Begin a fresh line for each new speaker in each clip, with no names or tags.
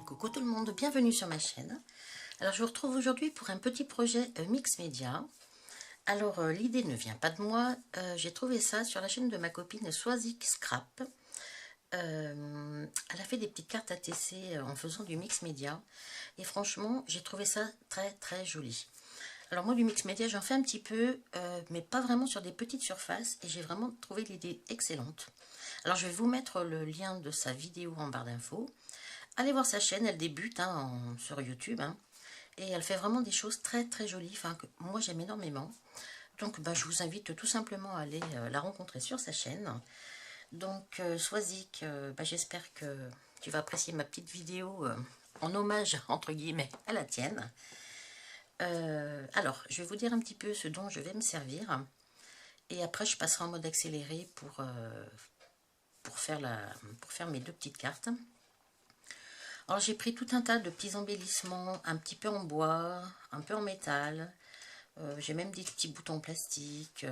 Coucou tout le monde, bienvenue sur ma chaîne. Alors je vous retrouve aujourd'hui pour un petit projet mix média. Alors l'idée ne vient pas de moi, j'ai trouvé ça sur la chaîne de ma copine Swazik Scrap. Elle a fait des petites cartes ATC en faisant du mix média et franchement j'ai trouvé ça très joli. Alors moi du mix média j'en fais un petit peu mais pas vraiment sur des petites surfaces et j'ai vraiment trouvé l'idée excellente. Alors je vais vous mettre le lien de sa vidéo en barre d'infos. Allez voir sa chaîne, elle débute sur YouTube et elle fait vraiment des choses très jolies, enfin que moi j'aime énormément. Donc je vous invite tout simplement à aller la rencontrer sur sa chaîne. Donc Swazik, j'espère que tu vas apprécier ma petite vidéo en hommage entre guillemets à la tienne. Alors je vais vous dire un petit peu ce dont je vais me servir et après je passerai en mode accéléré pour faire mes deux petites cartes. Alors j'ai pris tout un tas de petits embellissements, un petit peu en bois, un peu en métal. J'ai même des petits boutons plastiques.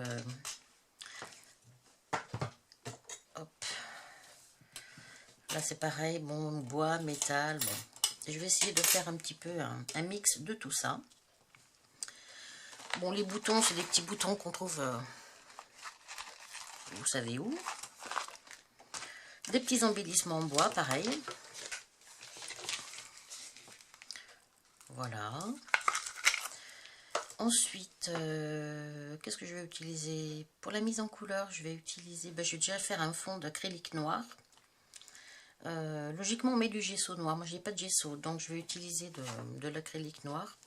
Hop. Là c'est pareil, bon, bois, métal. Bon. Je vais essayer de faire un petit peu un mix de tout ça. Bon, les boutons, c'est des petits boutons qu'on trouve, vous savez où. Des petits embellissements en bois, pareil. Voilà. Ensuite, qu'est-ce que je vais utiliser? Pour la mise en couleur, je vais utiliser, je vais déjà faire un fond d'acrylique noir. Logiquement, on met du gesso noir. Moi, j'ai pas de gesso, donc je vais utiliser de l'acrylique noir.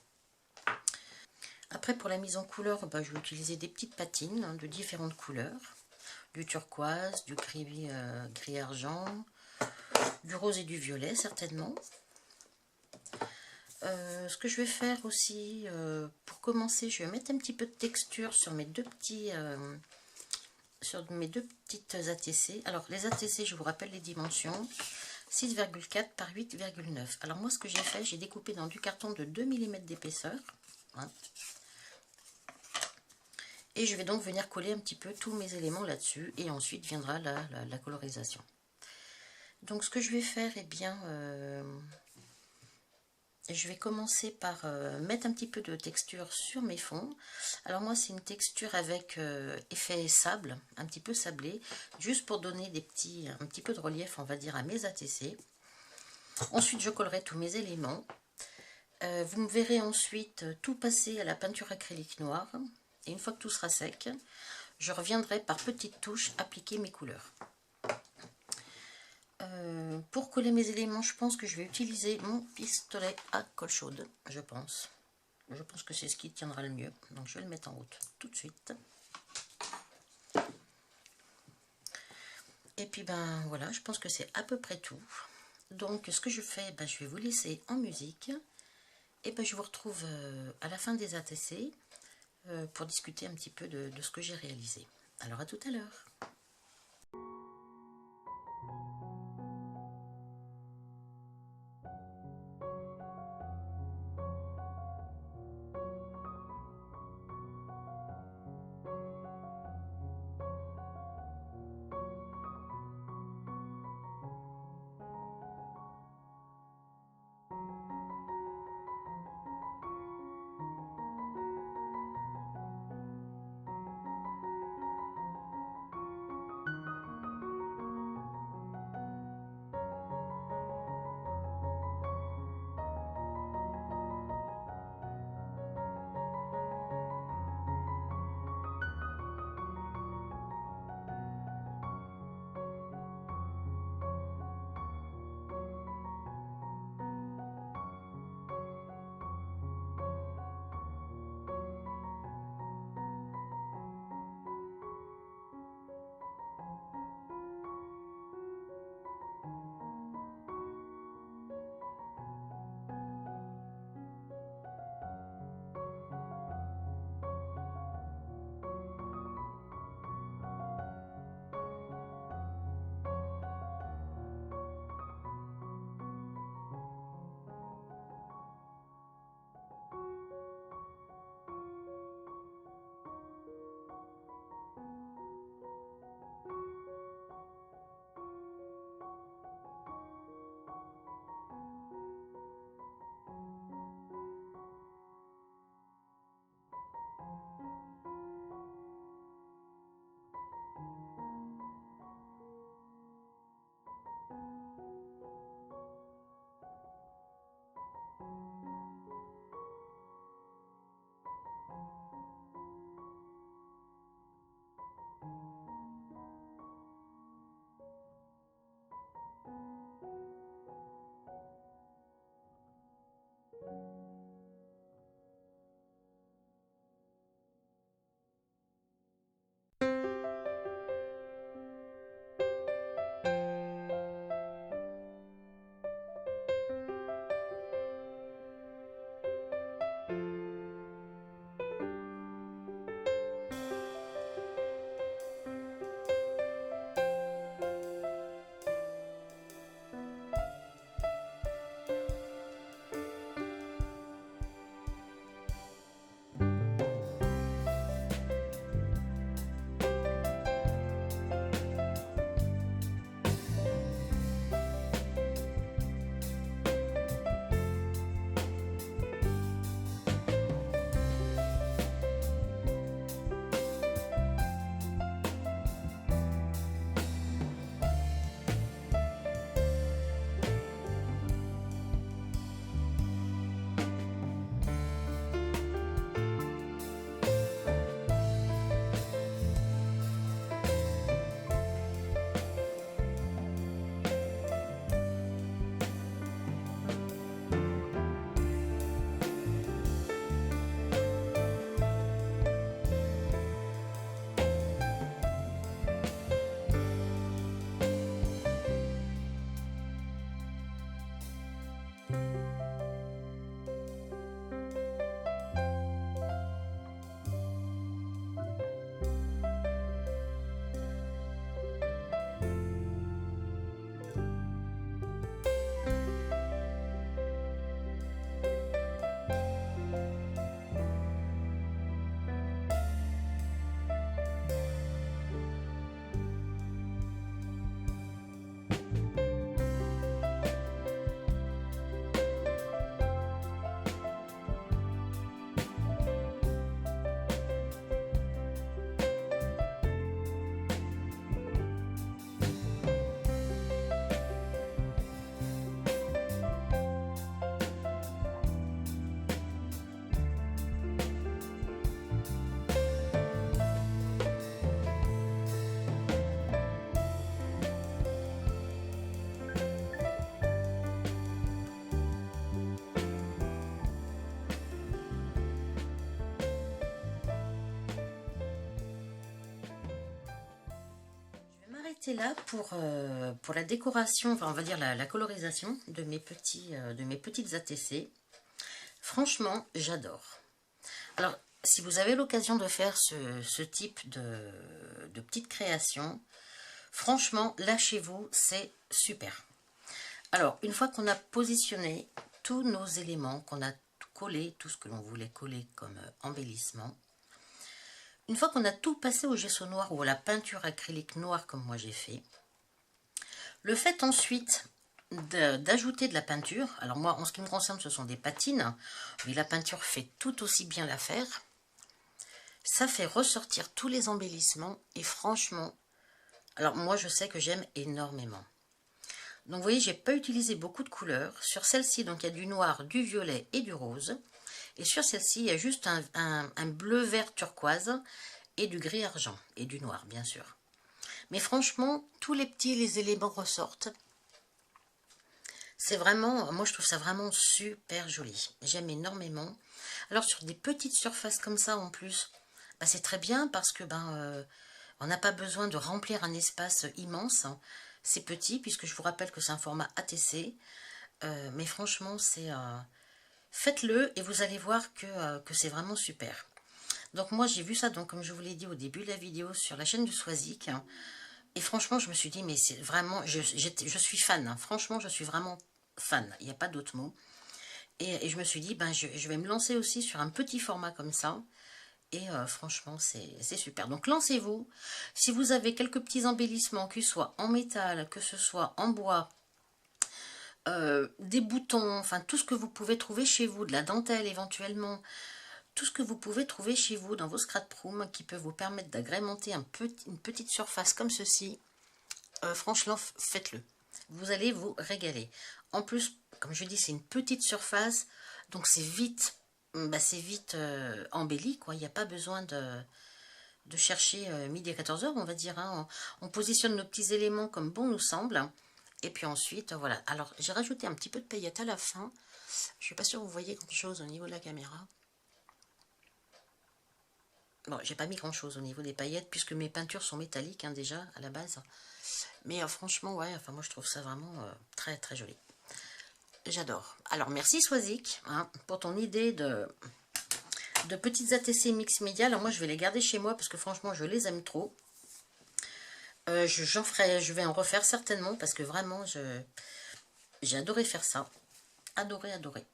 Après, pour la mise en couleur, je vais utiliser des petites patines de différentes couleurs. Du turquoise, du gris argent, du rose et du violet, certainement. Ce que je vais faire aussi, pour commencer, je vais mettre un petit peu de texture sur mes deux petites ATC. Alors les ATC, je vous rappelle les dimensions, 6,4 par 8,9. Alors moi ce que j'ai fait, j'ai découpé dans du carton de 2 mm d'épaisseur. Hein. Et je vais donc venir coller un petit peu tous mes éléments là-dessus et ensuite viendra la colorisation. Donc ce que je vais faire, je vais commencer par mettre un petit peu de texture sur mes fonds. Alors moi c'est une texture avec effet sable, un petit peu sablé, juste pour donner un petit peu de relief on va dire à mes ATC. Ensuite je collerai tous mes éléments. Vous me verrez ensuite tout passer à la peinture acrylique noire. Et une fois que tout sera sec, je reviendrai par petites touches appliquer mes couleurs. Pour coller mes éléments, je pense que je vais utiliser mon pistolet à colle chaude, je pense. Je pense que c'est ce qui tiendra le mieux. Donc je vais le mettre en route tout de suite. Et puis voilà, je pense que c'est à peu près tout. Donc ce que je fais, je vais vous laisser en musique. Et je vous retrouve à la fin des ATC pour discuter un petit peu de ce que j'ai réalisé. Alors à tout à l'heure. M'arrêter là pour la décoration, enfin on va dire la colorisation de mes petites ATC. Franchement, j'adore. Alors, si vous avez l'occasion de faire ce type de petite création, franchement, lâchez-vous, c'est super. Alors, une fois qu'on a positionné tous nos éléments, qu'on a collé, tout ce que l'on voulait coller comme embellissement, une fois qu'on a tout passé au gesso noir ou à la peinture acrylique noire comme moi j'ai fait, le fait ensuite d'ajouter de la peinture, alors moi en ce qui me concerne ce sont des patines, mais la peinture fait tout aussi bien l'affaire, ça fait ressortir tous les embellissements et franchement, alors moi je sais que j'aime énormément. Donc vous voyez, j'ai pas utilisé beaucoup de couleurs. Sur celle-ci, donc il y a du noir, du violet et du rose. Et sur celle-ci, il y a juste un bleu vert turquoise et du gris argent. Et du noir, bien sûr. Mais franchement, tous les éléments ressortent. C'est vraiment, moi je trouve ça vraiment super joli. J'aime énormément. Alors sur des petites surfaces comme ça en plus, bah, c'est très bien parce que on n'a pas besoin de remplir un espace immense. C'est petit puisque je vous rappelle que c'est un format ATC. Mais franchement, faites-le et vous allez voir que c'est vraiment super. Donc moi j'ai vu ça, donc comme je vous l'ai dit au début de la vidéo, sur la chaîne du Swazik. Et franchement, je me suis dit, mais c'est vraiment, je suis fan. Hein. Franchement, je suis vraiment fan. Il n'y a pas d'autre mot. Et je me suis dit, je vais me lancer aussi sur un petit format comme ça. Et franchement, c'est super. Donc lancez-vous. Si vous avez quelques petits embellissements, que ce soit en métal, que ce soit en bois, des boutons, enfin tout ce que vous pouvez trouver chez vous, de la dentelle éventuellement, tout ce que vous pouvez trouver chez vous dans vos scrap rooms qui peut vous permettre d'agrémenter une petite surface comme ceci, franchement faites-le. Vous allez vous régaler. En plus, comme je dis, c'est une petite surface, donc c'est vite, embelli, quoi. Il n'y a pas besoin de chercher midi à 14 h, on va dire. Hein. On positionne nos petits éléments comme bon nous semble. Et puis ensuite, voilà. Alors, j'ai rajouté un petit peu de paillettes à la fin. Je suis pas sûre que vous voyez grand chose au niveau de la caméra. Bon, j'ai pas mis grand chose au niveau des paillettes puisque mes peintures sont métalliques hein, déjà à la base. Mais franchement, ouais, enfin moi je trouve ça vraiment très très joli. J'adore. Alors merci Swazik hein, pour ton idée de petites ATC mix média. Alors moi je vais les garder chez moi parce que franchement je les aime trop. Je vais en refaire certainement parce que vraiment j'ai adoré faire ça. Adoré, adoré.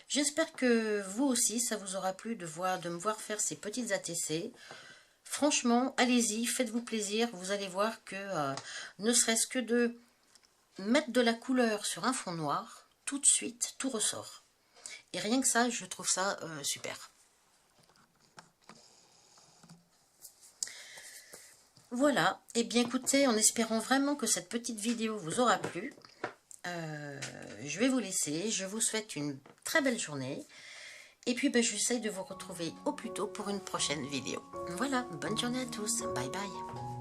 J'espère que vous aussi, ça vous aura plu de me voir faire ces petites ATC. Franchement, allez-y, faites-vous plaisir. Vous allez voir que ne serait-ce que de mettre de la couleur sur un fond noir, tout de suite, tout ressort. Et rien que ça, je trouve ça super. Voilà, et bien écoutez, en espérant vraiment que cette petite vidéo vous aura plu, je vais vous laisser. Je vous souhaite une très belle journée. Et puis, j'essaie de vous retrouver au plus tôt pour une prochaine vidéo. Voilà, bonne journée à tous. Bye bye.